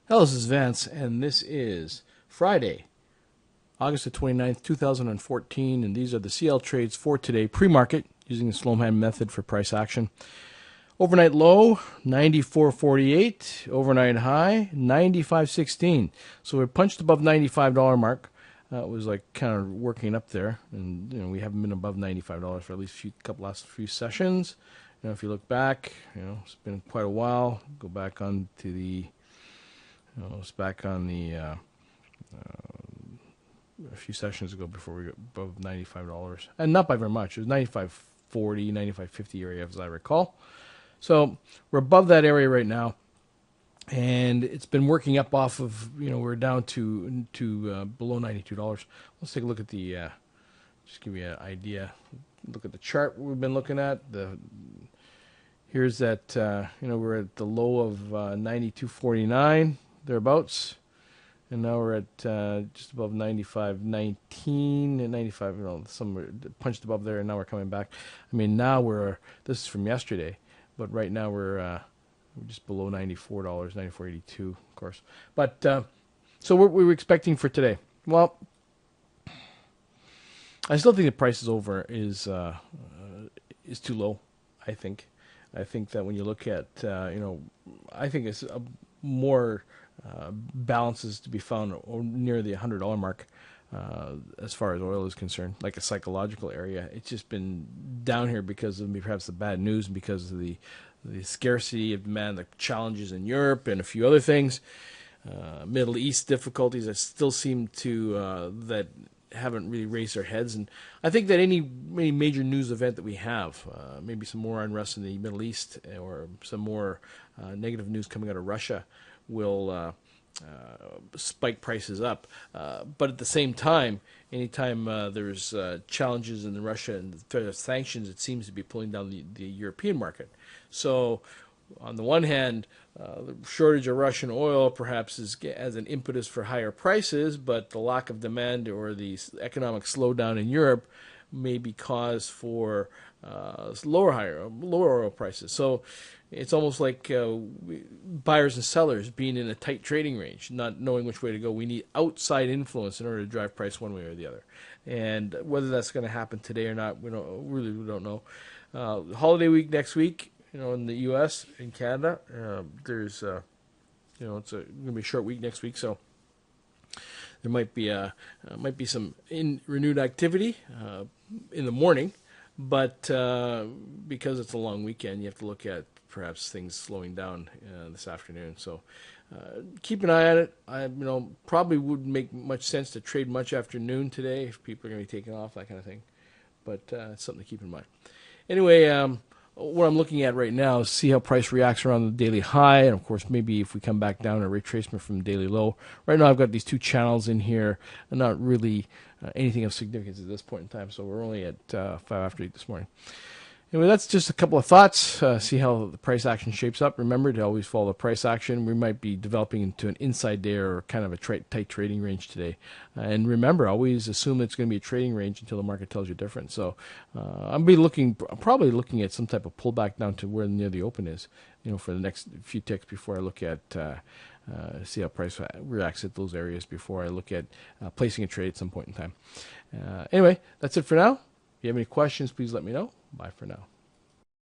Hello, this is Vance, and this is Friday, August the 29th, 2014, and these are the CL trades for today, pre-market, using the slow hand method for price action. Overnight low, 94.48. Overnight high, 95.16. So we punched above $95 mark. It was like kind of working up there, and we haven't been above $95 for at least last few sessions. If you look back, it's been quite a while. Go back on to the it's back on the a few sessions ago before we got above $95, and not by very much. It was 95.40, 95.50 area, as I recall. So we're above that area right now, and it's been working up off of. We're down to below $92. Let's take a look at the. Just give you an idea. Look at the chart we've been looking at. Here's that. We're at the low of 92.49. Thereabouts, and now we're at just above 95.19 and 95. Somewhere punched above there, and now we're coming back. This is from yesterday, but right now we're just below $94, 94.82, of course. But so what we were expecting for today. Well, I still think the price is is too low. I think that when you look at I think it's more balances to be found near the $100 mark as far as oil is concerned, like a psychological area. It's just been down here because of perhaps the bad news and because of the scarcity of demand, the challenges in Europe and a few other things, Middle East difficulties that still seem to that haven't really raised their heads. And I think that any major news event that we have, maybe some more unrest in the Middle East or some more negative news coming out of Russia, will spike prices up. But at the same time, anytime there's challenges in Russia and the sanctions, it seems to be pulling down the European market. So on the one hand, the shortage of Russian oil perhaps is as an impetus for higher prices, but the lack of demand or the economic slowdown in Europe may be cause for lower oil prices. So it's almost like buyers and sellers being in a tight trading range, not knowing which way to go. We need outside influence in order to drive price one way or the other. And whether that's going to happen today or not, we don't know. Holiday week next week, in the U.S. and Canada, there's it's going to be a short week next week, so there might be some renewed activity in the morning, but because it's a long weekend, you have to look at perhaps things slowing down this afternoon. So keep an eye on it. Probably wouldn't make much sense to trade much afternoon today if people are going to be taking off, that kind of thing. But it's something to keep in mind. Anyway, what I'm looking at right now is see how price reacts around the daily high, and of course maybe if we come back down a retracement from daily low. Right now I've got these two channels in here, and not really anything of significance at this point in time, so we're only at 5 after 8 this morning. Anyway, that's just a couple of thoughts. See how the price action shapes up. Remember to always follow the price action. We might be developing into an inside day or kind of a tight trading range today. And remember, always assume it's going to be a trading range until the market tells you different. So I'm probably looking at some type of pullback down to where near the open is, for the next few ticks before I look at see how price reacts at those areas before I look at placing a trade at some point in time. Anyway, that's it for now. If you have any questions, please let me know. Bye for now.